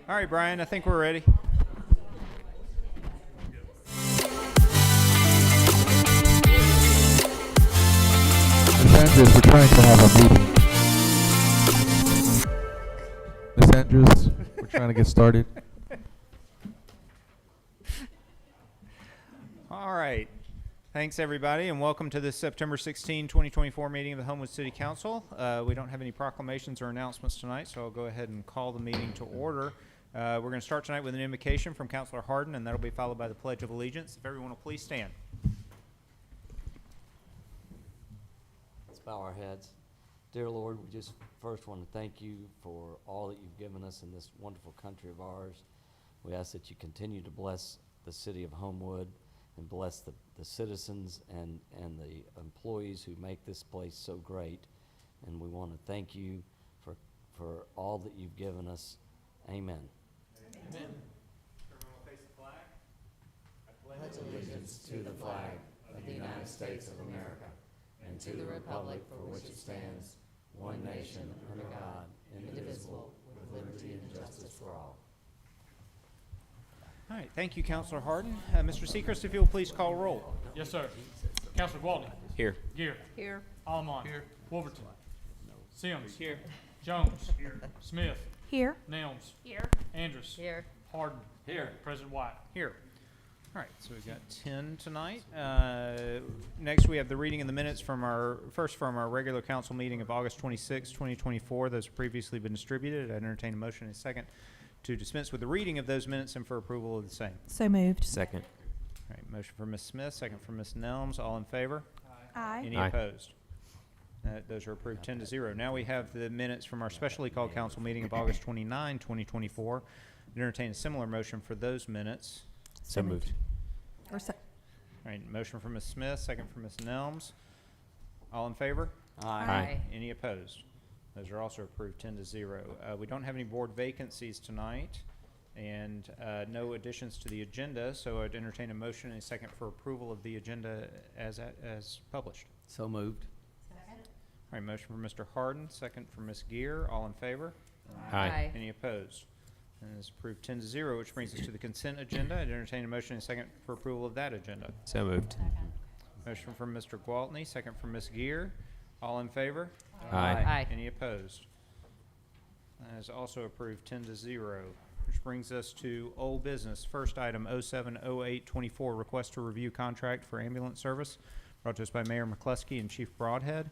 All right, Brian, I think we're ready. Miss Andrews, we're trying to have a meeting. Miss Andrews, we're trying to get started. All right. Thanks, everybody, and welcome to this September 16, 2024 meeting of the Homewood City Council. We don't have any proclamations or announcements tonight, so I'll go ahead and call the meeting to order. We're going to start tonight with an invocation from Councilor Harden, and that'll be followed by the Pledge of Allegiance. If everyone will please stand. Let's bow our heads. Dear Lord, we just first want to thank you for all that you've given us in this wonderful country of ours. We ask that you continue to bless the city of Homewood and bless the citizens and the employees who make this place so great. And we want to thank you for all that you've given us. Amen. Amen. Everyone will face the flag. I Pledge allegiance to the flag of the United States of America and to the republic for which it stands, one nation under God, indivisible, with liberty and justice for all. All right, thank you, Councilor Harden. Mr. Seacrest, if you'll please call roll. Yes, sir. Councilor Gwaltney. Here. Gear. Here. Allemont. Here. Wolverton. Sims. Here. Jones. Here. Smith. Here. Nelms. Here. Andrus. Here. Harden. Here. President White. Here. All right, so we've got 10 tonight. Next, we have the reading of the minutes from our regular council meeting of August 26, 2024. Those have previously been distributed. I'd entertain a motion in a second to dispense with the reading of those minutes and for approval of the same. So moved. Second. All right, motion for Ms. Smith, second for Ms. Nelms. All in favor? Aye. Any Aye. opposed? Those are approved 10-0. Now we have the minutes from our specially called council meeting of August 29, 2024. I'd entertain a similar motion for those minutes. So moved. Or se- All right, motion for Ms. Smith, second for Ms. Nelms. All in favor? Aye. Any opposed? Those are also approved 10-0. We don't have any board vacancies tonight and no additions to the agenda, so I'd entertain a motion and a second for approval of the agenda as published. So moved. All right, motion for Mr. Harden, second for Ms. Gear. All in favor? Aye. Any opposed? And it's approved 10-0, which brings us to the consent agenda. I'd entertain a motion and a second for approval of that agenda. So moved. Motion from Mr. Gwaltney, second from Ms. Gear. All in favor? Aye. Any opposed? That is also approved 10-0, which brings us to old business. First item, 070824, request to review contract for ambulance service, brought to us by Mayor McCluskey and Chief Broadhead.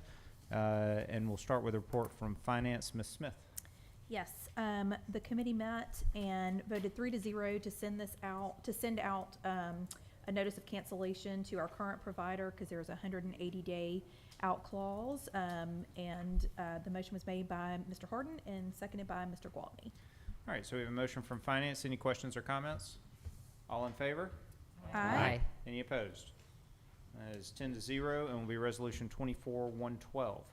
And we'll start with a report from Finance, Ms. Smith. Yes, the committee met and voted 3-0 to send out a notice of cancellation to our current provider because there's a 180-day out clause. And the motion was made by Mr. Harden and seconded by Mr. Gwaltney. All right, so we have a motion from Finance. Any questions or comments? All in favor? Aye. Any opposed? That is 10-0 and will be resolution 24-112.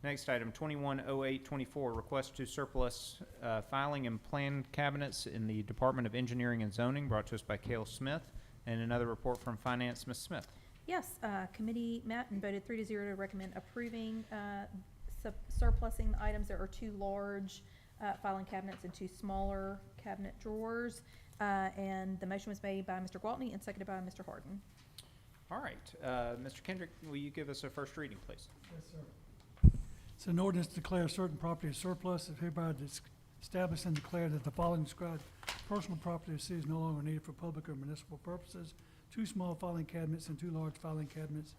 Next item, 210824, request to surplus filing and plan cabinets in the Department of Engineering and Zoning, brought to us by Cale Smith. And another report from Finance, Ms. Smith. Yes, committee met and voted 3-0 to recommend approving surplusing the items. There are 2 large filing cabinets and 2 smaller cabinet drawers. And the motion was made by Mr. Gwaltney and seconded by Mr. Harden. All right, Mr. Kendrick, will you give us a first reading, please? Yes, sir. It's an ordinance to declare certain property as surplus. It hereby established and declared that the following described personal property of the city is no longer needed for public or municipal purposes. 2 small filing cabinets and 2 large filing cabinets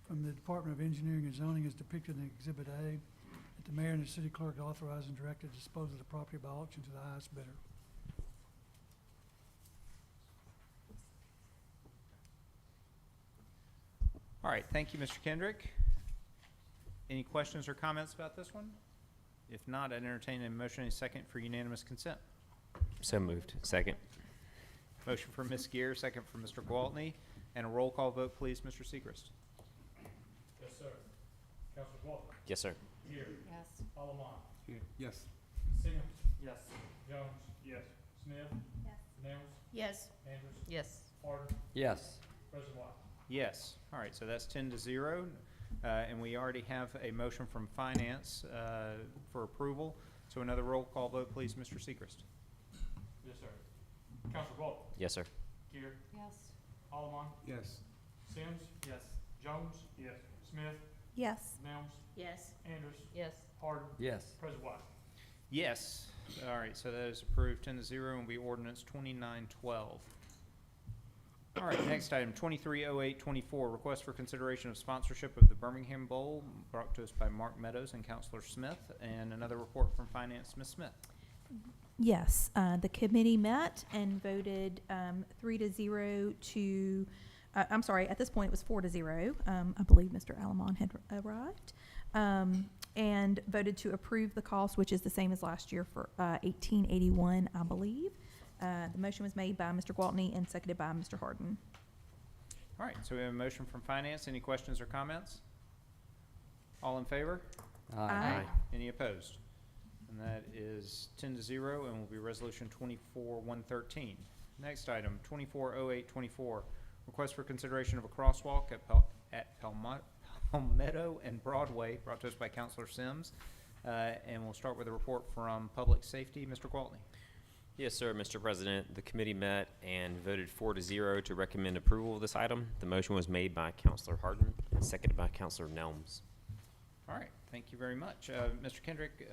from the Department of Engineering and Zoning is depicted in Exhibit A. That the mayor and the city clerk authorize and direct to dispose of the property by auction to the highest bidder. All right, thank you, Mr. Kendrick. Any questions or comments about this one? If not, I'd entertain a motion and a second for unanimous consent. So moved. Second. Motion for Ms. Gear, second for Mr. Gwaltney, and a roll call vote, please, Mr. Seacrest. Yes, sir. Councilor Gwaltney. Yes, sir. Gear. Yes. Allemont. Yes. Sims. Yes. Jones. Yes. Smith. Yes. Nelms. Yes. Andrus. Yes. Harden. Yes. President White. Yes. All right, so that's 10-0. And we already have a motion from Finance for approval. So another roll call vote, please, Mr. Seacrest. Yes, sir. Counselor Walker? Yes, sir. Gear? Yes. Alderman? Yes. Sims? Yes. Jones? Yes. Smith? Yes. Nelms? Yes. Andrews? Yes. Harden? Yes. President White? Yes. All right, so that is approved 10-0 and will be ordinance 2912. All right, next item, 230824, request for consideration of sponsorship of the Birmingham Bowl, brought to us by Mark Meadows and Counselor Smith, and another report from Finance, Ms. Smith. Yes, the committee met and voted 3-0 to, I'm sorry, at this point it was 4-0. I believe Mr. Alamon had arrived. And voted to approve the cost, which is the same as last year for $1881, I believe. The motion was made by Mr. Gwaltney and seconded by Mr. Harden. All right, so we have a motion from Finance. Any questions or comments? All in favor? Aye. Any opposed? And that is 10-0 and will be resolution 24-113. Next item, 240824, request for consideration of a crosswalk at Palmetto and Broadway, brought to us by Counselor Sims. And we'll start with a report from Public Safety. Mr. Gwaltney. Yes, sir, Mr. President. The committee met and voted 4-0 to recommend approval of this item. The motion was made by Counselor Harden and seconded by Counselor Nelms. All right, thank you very much. Mr. Kendrick,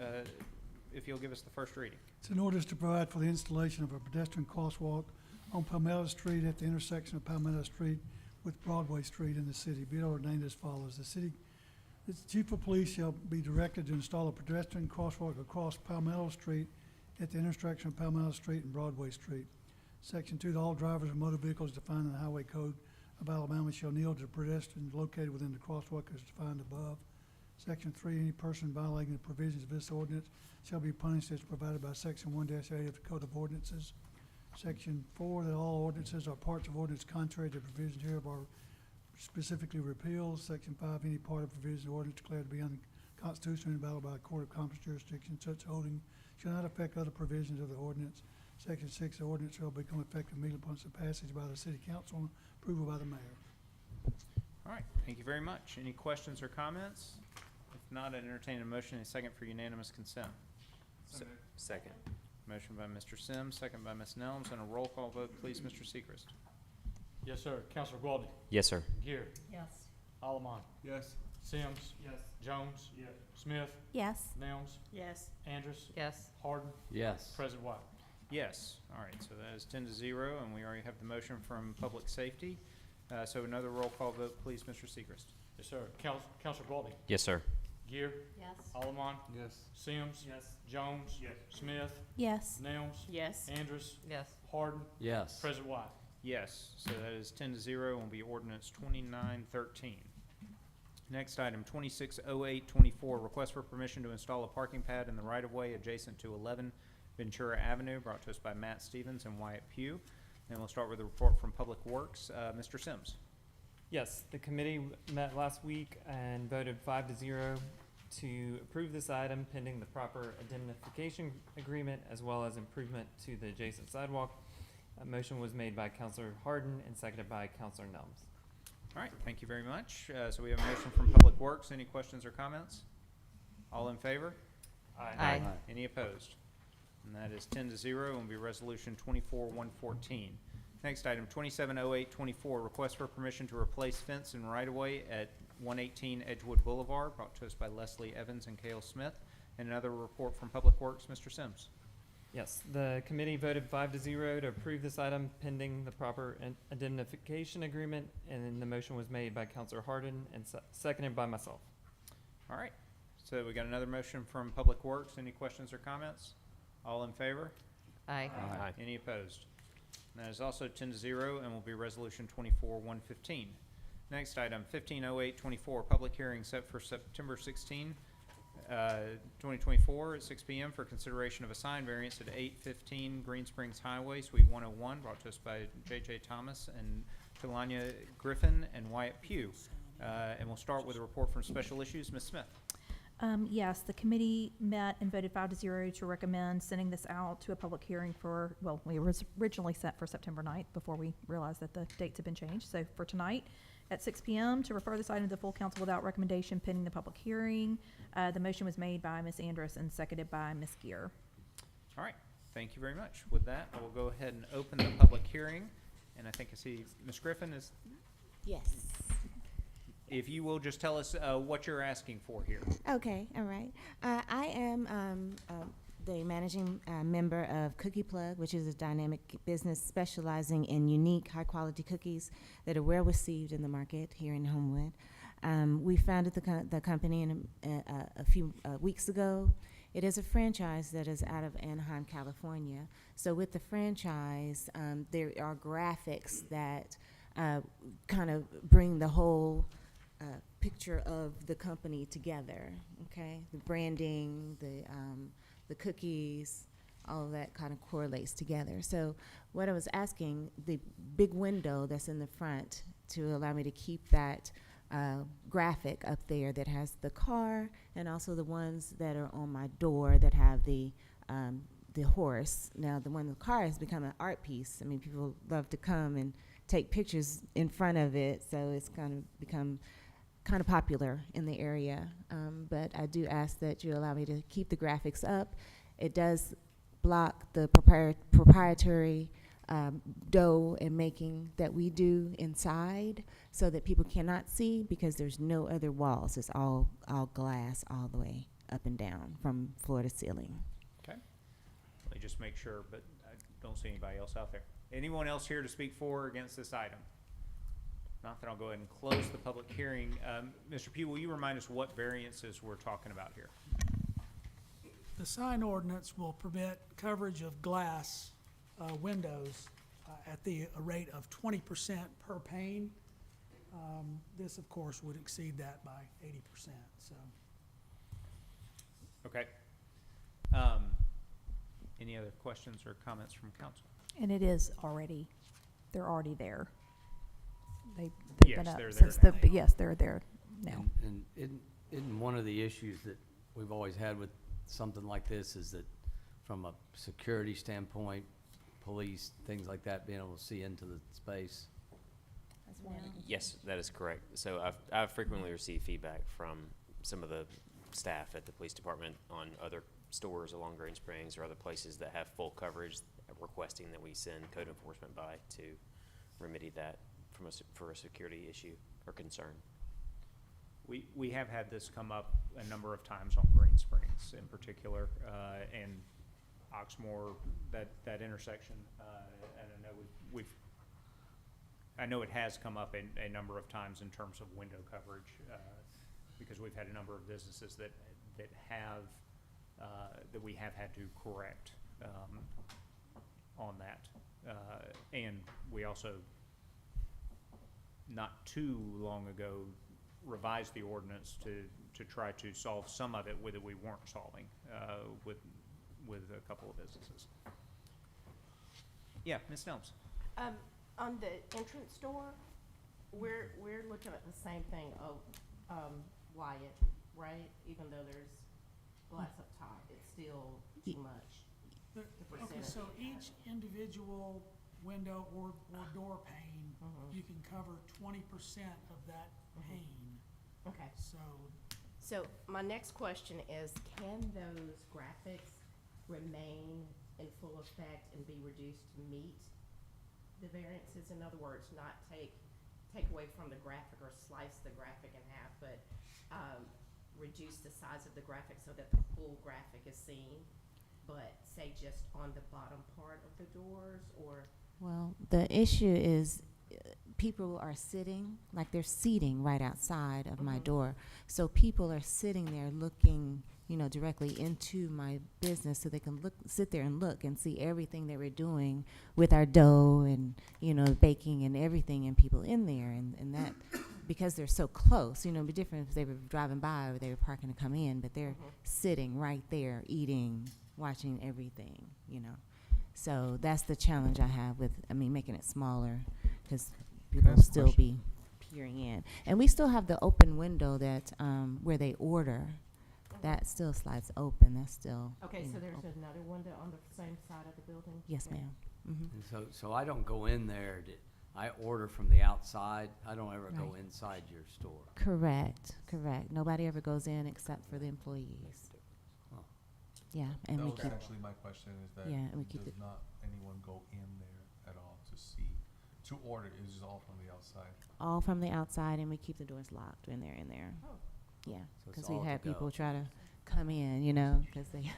if you'll give us the first reading. It's an ordinance to provide for the installation of a pedestrian crosswalk on Palmetto Street at the intersection of Palmetto Street with Broadway Street in the city. Be it ordained as follows. The chief of police shall be directed to install a pedestrian crosswalk across Palmetto Street at the intersection of Palmetto Street and Broadway Street. Section 2, that all drivers of motor vehicles defined in the Highway Code of Alabama shall kneel to the pedestrian located within the crosswalk as defined above. Section 3, any person violating the provisions of this ordinance shall be punished as provided by Section 1-8 of the Code of Ordinances. Section 4, that all ordinances or parts of ordinance contrary to provisions hereof are specifically repealed. Section 5, any part of provision of ordinance declared to be unconstitutional and invalid by a court of competent jurisdiction, such holding shall not affect other provisions of the ordinance. Section 6, the ordinance shall become effective immediately upon its passage by the city council and approval by the mayor. All right, thank you very much. Any questions or comments? If not, I'd entertain a motion and a second for unanimous consent. Second. Motion by Mr. Sims, second by Ms. Nelms, and a roll call vote, please, Mr. Sechrist. Yes, sir. Counselor Gwaltney? Yes, sir. Gear? Yes. Alderman? Yes. Sims? Yes. Jones? Yes. Smith? Yes. Nelms? Yes. Andrews? Yes. Harden? Yes. President White? Yes, all right, so that is 10-0, and we already have the motion from Public Safety. So another roll call vote, please, Mr. Sechrist. Yes, sir. Counselor Gwaltney? Yes, sir. Gear? Yes. Alderman? Yes. Sims? Yes. Jones? Yes. Smith? Yes. Nelms? Yes. Andrews? Yes. Harden? Yes. President White? Yes, so that is 10-0 and will be ordinance 2913. Next item, 260824, request for permission to install a parking pad in the right-of-way adjacent to 11 Ventura Avenue, brought to us by Matt Stevens and Wyatt Pugh. And we'll start with a report from Public Works. Mr. Sims. Yes, the committee met last week and voted 5-0 to approve this item pending the proper indemnification agreement as well as improvement to the adjacent sidewalk. A motion was made by Counselor Harden and seconded by Counselor Nelms. All right, thank you very much. So we have a motion from Public Works. Any questions or comments? All in favor? Aye. Any opposed? And that is 10-0 and will be resolution 24-114. Next item, 270824, request for permission to replace fence in right-of-way at 118 Edgewood Boulevard, brought to us by Leslie Evans and Cale Smith. And another report from Public Works, Mr. Sims. Yes, the committee voted 5-0 to approve this item pending the proper indemnification agreement, and then the motion was made by Counselor Harden and seconded by myself. All right, so we got another motion from Public Works. Any questions or comments? All in favor? Aye. Aye. Any opposed? And that is also 10-0 and will be resolution 24-115. Next item, 150824, public hearing set for September 16, 2024 at 6 p.m. for consideration of a sign variance at 815 Green Springs Highway, Suite 101, brought to us by J.J. Thomas and Talanya Griffin and Wyatt Pugh. And we'll start with a report from Special Issues. Ms. Smith. Yes, the committee met and voted 5-0 to recommend sending this out to a public hearing for, well, we were originally set for September 9th before we realized that the dates had been changed. So for tonight at 6 p.m. to refer this item to the full council without recommendation pending the public hearing. The motion was made by Ms. Andrus and seconded by Ms. Gear. All right, Thank you very much. With that, I will go ahead and open the public hearing, and I think I see Ms. Griffin is, Yes. if you will just tell us what you're asking for here. Okay, all right. I am the managing member of Cookie Plug, which is a dynamic business specializing in unique, high-quality cookies that are well received in the market here in Homewood. We founded the company a few weeks ago. It is a franchise that is out of Anaheim, California. So with the franchise, there are graphics that kind of bring the whole picture of the company together, okay? The branding, the cookies, all of that kind of correlates together. So what I was asking, the big window that's in the front to allow me to keep that graphic up there that has the car and also the ones that are on my door that have the horse. Now, the one in the car has become an art piece. I mean, people love to come and take pictures in front of it, so it's kind of become kind of popular in the area. But I do ask that you allow me to keep the graphics up. It does block the proprietary dough and making that we do inside so that people cannot see because there's no other walls. It's all glass all the way up and down from floor to ceiling. Okay. Let me just make sure, but I don't see anybody else out there. Anyone else here to speak for or against this item? Not, then I'll go ahead and close the public hearing. Mr. Pugh, will you remind us what variances we're talking about here? The sign ordinance will permit coverage of glass windows at the rate of 20% per pane. This, of course, would exceed that by 80%, so. Okay. Any other questions or comments from council? And it is already, they're already there. They've Yes, been up they're there since the, now. yes, they're there now. And isn't one of the issues that we've always had with something like this is that from a security standpoint, police, things like that, being able to see into the space? Yes, that is correct. So I've frequently received feedback from some of the staff at the police department on other stores along Green Springs or other places that have full coverage, requesting that we send code enforcement by to remedy that for a security issue or concern. We have had this come up a number of times on Green Springs in particular, and Oxmoor, that intersection, and I know it has come up a number of times in terms of window coverage, because we've had a number of businesses that we have had to correct on that, and we also not too long ago revised the ordinance to try to solve some of it that we weren't solving with a couple of businesses. Yeah, Ms. Nelms. On the entrance door, we're looking at the same thing of Wyatt, right? Even though there's glass up top, it's still too much. Okay, percentage. so each individual window or door pane, you can cover 20% of that pane. Okay. So My next question is, can those graphics remain in full effect and be reduced to meet the variances? In other words, not take away from the graphic or slice the graphic in half, but reduce the size of the graphic so that the full graphic is seen, but say just on the bottom part of the doors, or? Well, the issue is people are sitting, like they're seating right outside of my door. So people are sitting there looking, directly into my business so they can sit there and look and see everything that we're doing with our dough and, baking and everything and people in there. And that, because they're so close, it'd be different if they were driving by or they were parking to come in, but they're sitting right there, eating, watching everything, So that's the challenge I have with, making it smaller, because people will still be peering in. And we still have the open window that, where they order. That still slides open. That's still. Okay, so there's open. another window on the same side of the building? Yes, Okay. ma'am. Mm-hmm. And so I don't go in there, I order from the outside, I don't ever go Right. inside your store. Correct. Nobody ever goes in except for the employees. Yeah, and That we was keep, actually my question, is that yeah, and we keep does it not anyone go in there at all to see, to order, it's just all from the outside? all from the outside, and we keep the doors locked when they're in there. Oh. Yeah, So it's because we all to had people go. try to come in, you know, because they,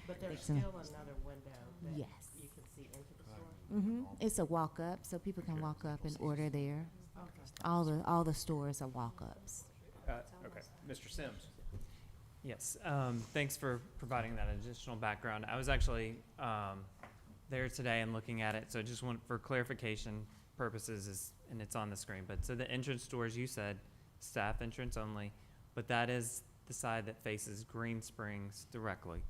But there's Excellent. still another window that yes. you can see into the store? Mm-hmm. It's a walk-up, so people can walk up and order there. Okay. All the stores are walk-ups. Okay, Mr. Sims. Yes, thanks for providing that additional background. I was actually there today and looking at it, so just want, for clarification purposes, and it's on the screen, but so the entrance doors, you said staff entrance only, but that is the side that faces Green Springs directly.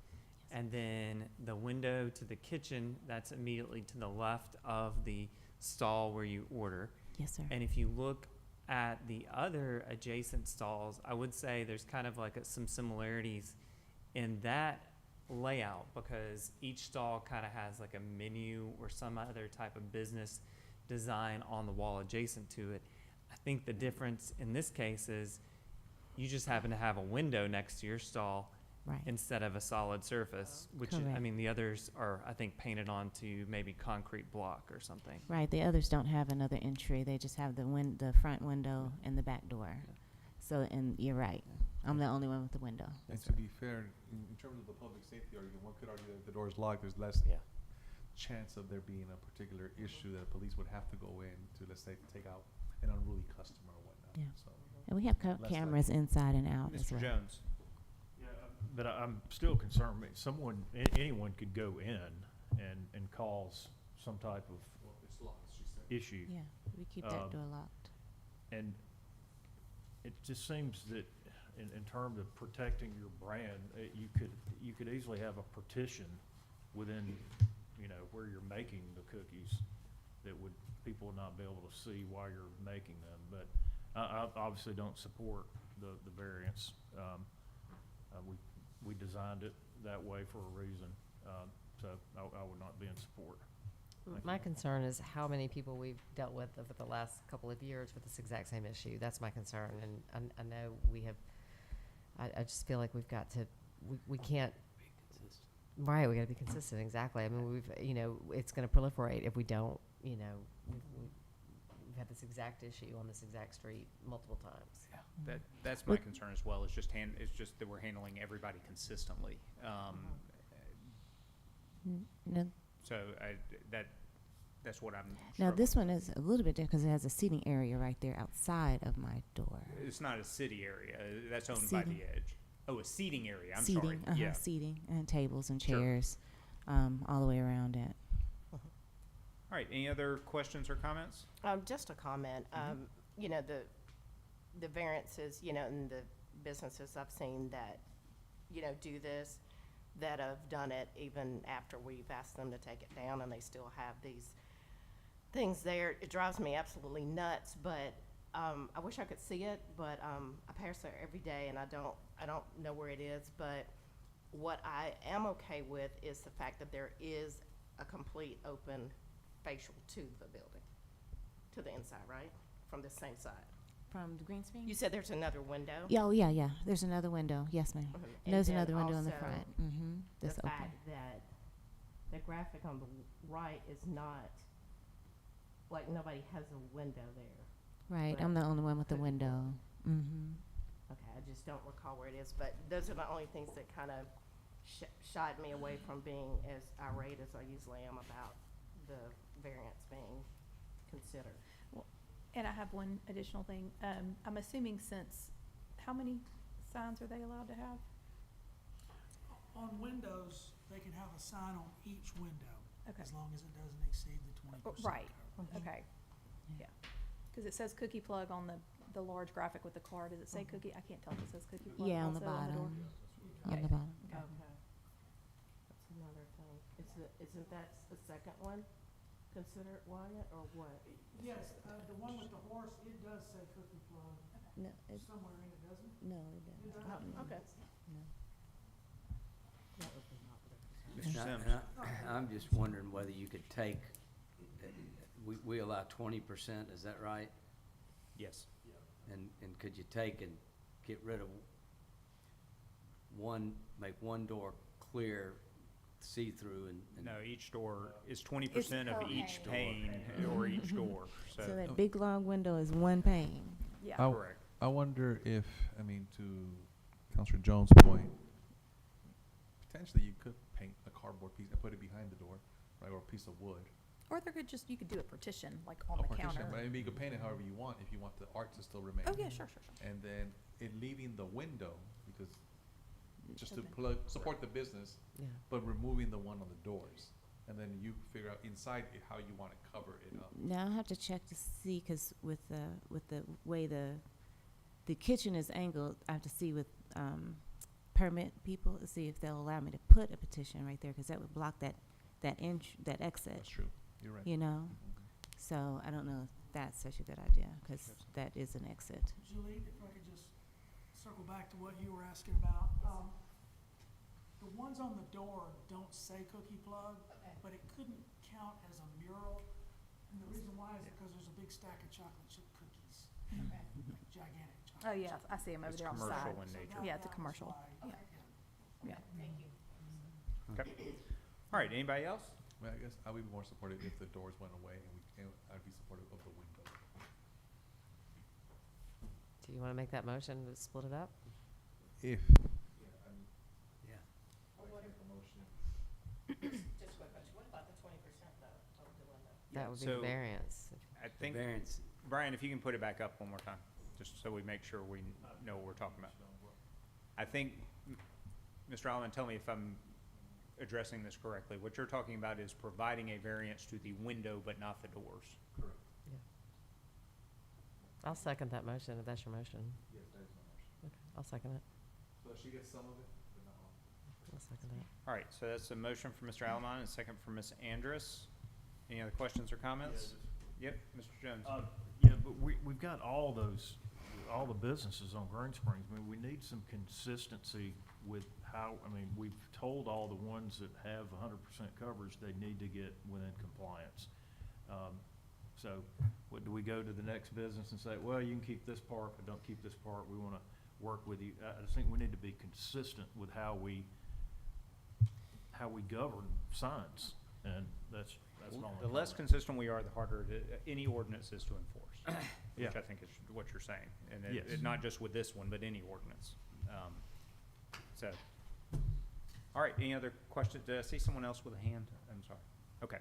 And then the window to the kitchen, that's immediately to the left of the stall where you order. Yes, sir. And if you look at the other adjacent stalls, I would say there's kind of like some similarities in that layout, because each stall kind of has like a menu or some other type of business design on the wall adjacent to it. I think the difference in this case is you just happen to have a window next to your stall Right. instead of a solid surface, which I Correct. mean, the others are, I think, painted onto maybe concrete block or something. Right, the others don't have another entry, they just have the front window and the back door. So, and you're right, I'm the only one with the window. And to be fair, in terms of the public safety argument, one could argue that if the door is locked, there's less Yeah. chance of there being a particular issue that police would have to go in to, let's say, take out an unruly customer or whatnot. Yeah. So, And we have Less cameras inside and out as Mr. well. Jones. Yeah, but I'm still concerned, someone, anyone could go in and cause some type of it's locked, she said. issue. Yeah, we keep that door locked. And it just seems that in terms of protecting your brand, you could easily have a partition within, where you're making the cookies that would, people would not be able to see why you're making them. But I obviously don't support the variance. We designed it that way for a reason, so I would not be in support. Thank My you. concern is how many people we've dealt with over the last couple of years with this exact same issue. That's my concern, and I know we have, I just feel like we've got to, we can't, right, we gotta be consistent, exactly. I mean, it's gonna proliferate if we don't, we've had this exact issue on this exact street multiple times. That's my concern as well, it's just that we're handling everybody consistently. No, So that's what I'm now struggling this one is a little bit different because it has a seating area right there outside of my door. It's not a city area, that's owned by the Seating. Edge. Oh, a seating area, I'm Seating, sorry, yeah. seating and tables and Sure. chairs, all the way around it. All right, any other questions or comments? Just a comment, the variances, and the businesses I've seen that, do this, that have done it even after we've asked them to take it down, and they still have these things there. It drives me absolutely nuts, but, I wish I could see it, but, I pass there every day and I don't know where it is, but what I am okay with is the fact that there is a complete open facial to the building, to the inside, right? From the same side. From the Green Springs? You said there's another window? Yeah, oh, yeah, there's another window, yes, ma'am. Mhm. And there's And then another window in the also front, that's The open. fact that the graphic on the right is not, like, nobody has a window there. Right, but I'm the only one with the could be window. Mm-hmm. Okay, I just don't recall where it is, but those are the only things that kind of shied me away from being as irate as I usually am about the variance being considered. And I have one additional thing. I'm assuming since, how many signs are they allowed to have? On windows, they can have a sign on each window, Okay. as long as it doesn't exceed the 20%. Right, coverage. okay, yeah. Because it says cookie plug on the large graphic with the car. Does it say cookie? I can't tell if it says cookie plug Yeah, on the also on the door. bottom, on Okay. the bottom. Okay. Okay. That's another thing. Isn't that the second one considered, Wyatt, or what? Yes, the one with the horse, it does say cookie plug No, somewhere in it, doesn't it? no, it doesn't. It does? Oh, okay. No. Mr. Sims? I'm just wondering whether you could take, we allow 20%, is that right? Yes. And could you take and get rid of make one door clear, see-through and. No, each door is 20% of per each pane. pane or each door, So so. that big long window is one pane. Yeah. Oh. Correct. I wonder if, I mean, to Counselor Jones' point, potentially you could paint a cardboard piece and put it behind the door, right, or a piece of wood. Or you could do a partition, like on A the partition, counter. but maybe you could paint it however you want, if you want the art to still remain. Oh, yeah, sure. And then it leaving the window, because just to Open. support the business, Yeah. but removing the one on the doors. And then you figure out inside how you wanna cover it up. Now I'll have to check to see, cause with the way the kitchen is angled, I have to see with, permit people, to see if they'll allow me to put a petition right there, cause that would block that exit, That's true, you're right. you know? Mhm. So I don't know if that's such a good idea, cause that is an exit. Julie, if I could just circle back to what you were asking about. The ones on the door don't say cookie plug, but it couldn't count as a mural. And the reason why is because there's a big stack of chocolate chip cookies, like gigantic chocolate. Oh, yeah, I see them over It's there on the side. commercial in So nature. that- Yeah, it's a that was commercial. why, Yeah. Thank you. Okay. All right, anybody else? Well, I guess I would be more supportive if the doors went away, and I'd be supportive of the window. Do you want to make that motion to split it up? If. Yeah. Just what about the 20% though, of the window? That would be So- the variance. I think, Variance. Brian, if you can put it back up one more time, just so we make sure we know what we're talking about. I think, Mr. Allen, tell me if I'm addressing this correctly. What you're talking about is providing a variance to the window but not the doors. Correct. I'll second that motion, if that's your motion. Yes, that is my motion. Okay, I'll second it. So she gets some of it, but not all. I'll second it. All right, so that's a motion from Mr. Allen and a second from Ms. Andrus. Any other questions or comments? Yep, Mr. Jones. Yeah, but we've got all the businesses on Green Springs. I mean, we need some consistency with how, I mean, we've told all the ones that have 100% coverage, they need to get within compliance. So, what, do we go to the next business and say, well, you can keep this part, but don't keep this part, we wanna work with you? I just think we need to be consistent with how we govern signs, and that's all. The less consistent we are, the harder any ordinance is to enforce, Yeah. which I think is what you're saying. And Yes. not just with this one, but any ordinance. So, all right, any other questions? Did I see someone else with a hand? I'm sorry. Okay.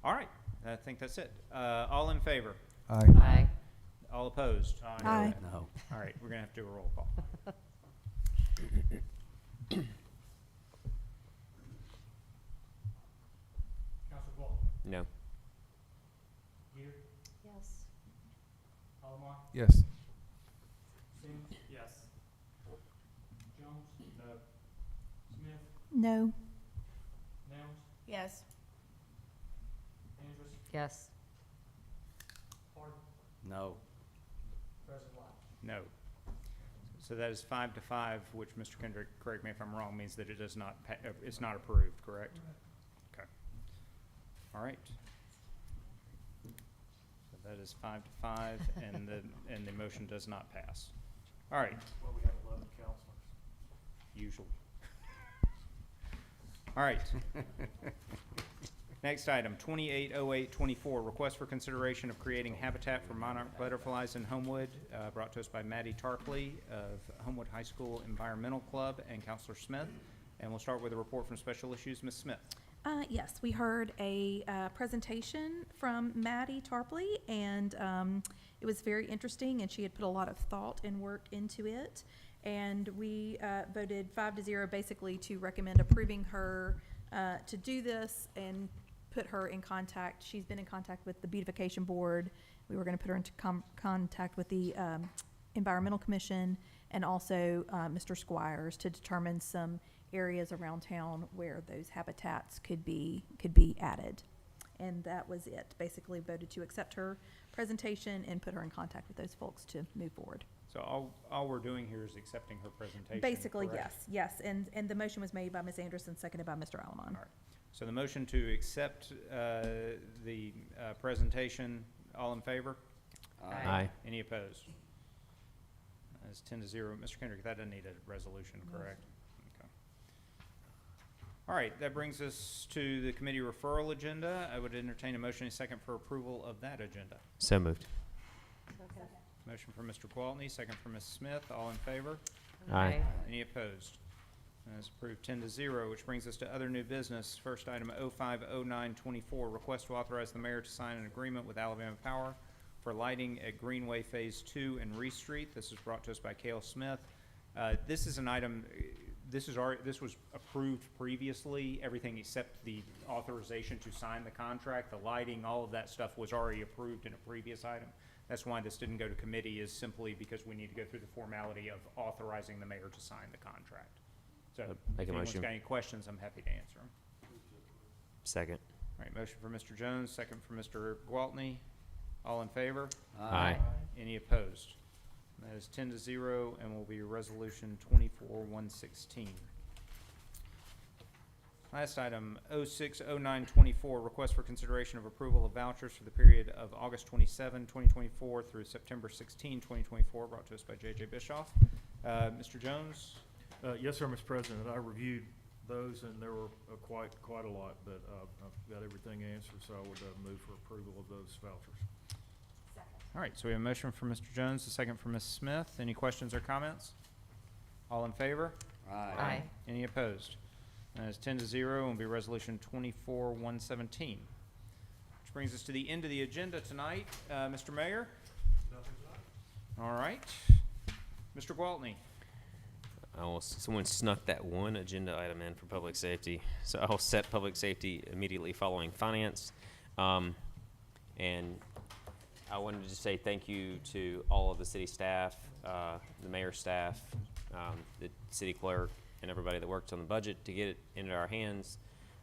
All right, I think that's it. All in favor? Aye. Aye. All opposed? Aye. No. All right, we're gonna have to do a roll call. Councilor Ball. No. Yes. Alomar. Yes. Sims. Yes. Jones. No. Smith. No. Nels. Yes. Andrus. Yes. Harden. No. President White. No. So that is 5-5, which, Mr. Kendrick, correct me if I'm wrong, means that it does not, it's not approved, correct? Okay. All right. So that is 5-5, and the motion does not pass. All right, Well, we have 11 counselors. usual. All right. Next item, 280824, request for consideration of creating habitat for monarch butterflies in Homewood, brought to us by Maddie Tarpley of Homewood High School Environmental Club and Counselor Smith. And we'll start with a report from Special Issues, Ms. Smith. Yes, we heard a presentation from Maddie Tarpley, and it was very interesting, and she had put a lot of thought and work into it. And we voted 5-0 basically to recommend approving her to do this and put her in contact. She's been in contact with the Beautification Board. We were going to put her into contact with the Environmental Commission and also Mr. Squires to determine some areas around town where those habitats could be added. And that was it. Basically voted to accept her presentation and put her in contact with those folks to move forward. So all we're doing here is accepting her presentation, Basically, correct? yes. And the motion was made by Ms. Anderson, seconded by Mr. Allen. All right. So the motion to accept the presentation, all in favor? Aye. Any opposed? That's 10-0. Mr. Kendrick, that doesn't need a resolution, correct? Okay. All right, that brings us to the committee referral agenda. I would entertain a motion and a second for approval of that agenda. So moved. Motion for Mr. Gwaltney, second for Ms. Smith. All in favor? Aye. Any opposed? That is approved 10-0, which brings us to other new business. First item 050924, request to authorize the mayor to sign an agreement with Alabama Power for lighting at Greenway Phase 2 and Reese Street. This is brought to us by Cale Smith. This is an item, this was approved previously, everything except the authorization to sign the contract. The lighting, all of that stuff was already approved in a previous item. That's why this didn't go to committee, is simply because we need to go through the formality of authorizing the mayor to sign the contract. So, if Make a anyone's motion. got any questions, I'm happy to answer them. Second. All right, motion for Mr. Jones, second for Mr. Gwaltney. All in favor? Aye. Any opposed? That is 10-0 and will be resolution 24-116. Last item, 060924, request for consideration of approval of vouchers for the period of August 27, 2024 through September 16, 2024, brought to us by J.J. Bischoff. Mr. Jones? Yes, sir, Mr. President. I reviewed those, and there were quite a lot, but I've got everything answered, so I would move for approval of those vouchers. All right, so we have a motion from Mr. Jones, a second from Ms. Smith. Any questions or comments? All in favor? Aye. Any opposed? That is 10-0 and will be resolution 24-117. Which brings us to the end of the agenda tonight. Mr. Mayor? All right. Mr. Gwaltney? Someone snuck that one agenda item in for public safety, so I'll set public safety immediately following finance. And I wanted to just say thank you to all of the city staff, the mayor's staff, the city clerk, and everybody that worked on the budget to get it into our hands.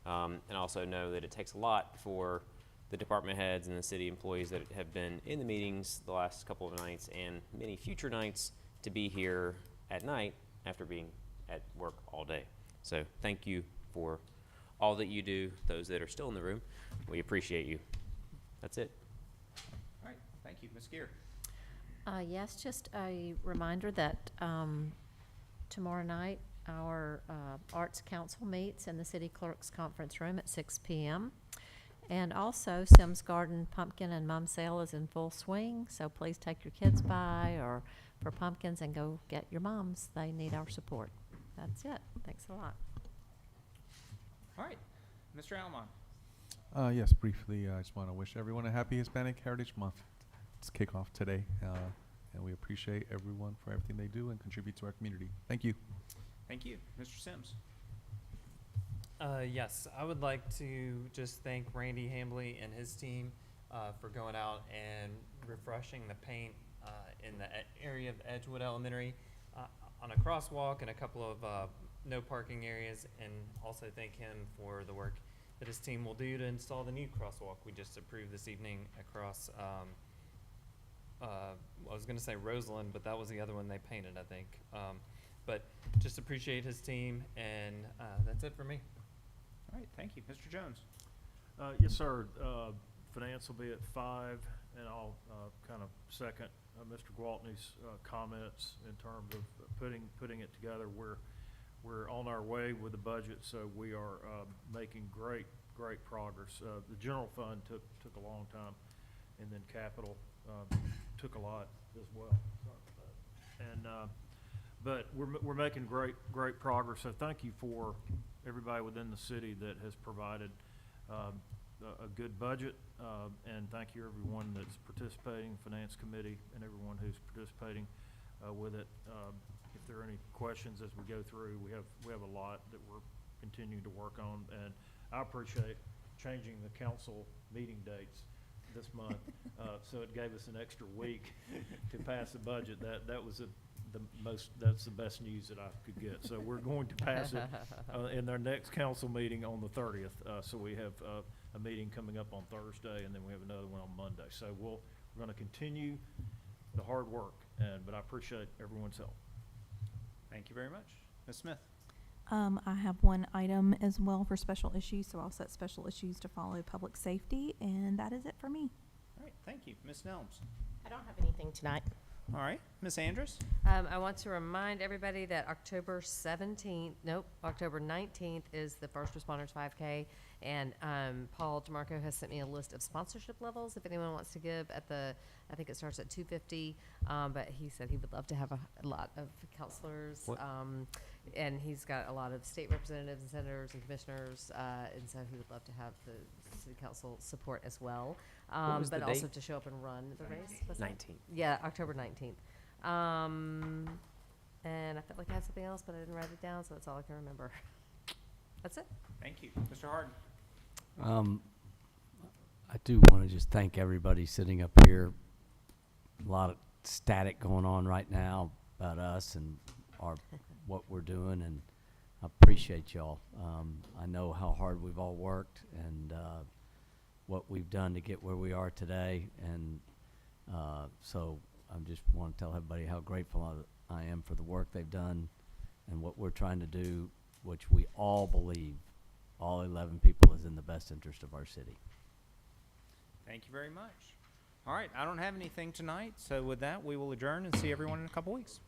And also know that it takes a lot for the department heads and the city employees that have been in the meetings the last couple of nights and many future nights to be here at night after being at work all day. So thank you for all that you do. Those that are still in the room, we appreciate you. That's it. All right, thank you. Ms. Gear? Yes, just a reminder that tomorrow night our Arts Council meets in the City Clerk's Conference Room at 6 p.m. And also Sims Garden Pumpkin and Mum Sale is in full swing, so please take your kids by or for pumpkins and go get your moms. They need our support. That's it. Thanks a lot. All right. Mr. Almond? Yes, briefly, I just want to wish everyone a happy Hispanic Heritage Month. It's kickoff today, and we appreciate everyone for everything they do and contribute to our community. Thank you. Thank you. Mr. Sims? Yes, I would like to just thank Randy Hambley and his team for going out and refreshing the paint in the area of Edgewood Elementary on a crosswalk and a couple of no parking areas, and also thank him for the work that his team will do to install the new crosswalk we just approved this evening across, I was going to say Roseland, but that was the other one they painted, I think. But just appreciate his team, and that's it for me. All right, thank you. Mr. Jones? Yes, sir. Finance will be at 5, and I'll kind of second Mr. Gwaltney's comments in terms of putting it together. We're on our way with the budget, so we are making great progress. The general fund took a long time, and then capital took a lot as well. Sorry about that. And but we're making great progress. So thank you for everybody within the city that has provided a good budget, and thank you everyone that's participating, Finance Committee, and everyone who's participating with it. If there are any questions as we go through, we have a lot that we're continuing to work on, and I appreciate changing the council meeting dates this month, so it gave us an extra week to pass the budget. That's the best news that I could get. So we're going to pass it in our next council meeting on the 30th. So we have a meeting coming up on Thursday, and then we have another one on Monday. So we're going to continue the hard work, but I appreciate everyone's help. Thank you very much. Ms. Smith? I have one item as well for special issues, so I'll set special issues to follow public safety, and that is it for me. All right, thank you. Ms. Nelms? I don't have anything tonight. All right, Ms. Andrus? I want to remind everybody that October 19th is the First Responders 5K. And Paul DeMarco has sent me a list of sponsorship levels if anyone wants to give at the, I think it starts at $250. But he said he would love to have a lot of counselors. What- And he's got a lot of state representatives and senators and commissioners. And so he would love to have the city council support as well. was But the also date? to show up and run the race. What's that? 19th. Yeah, October 19th. And I felt like I had something else, but I didn't write it down, so that's all I can remember. That's it. Thank you. Mr. Harden? I do want to just thank everybody sitting up here. A lot of static going on right now about us and what we're doing, and I appreciate y'all. I know how hard we've all worked and what we've done to get where we are today, and so I just want to tell everybody how grateful I am for the work they've done and what we're trying to do, which we all believe, all 11 people, is in the best interest of our city. Thank you very much. All right, I don't have anything tonight, so with that, we will adjourn and see everyone in a couple weeks.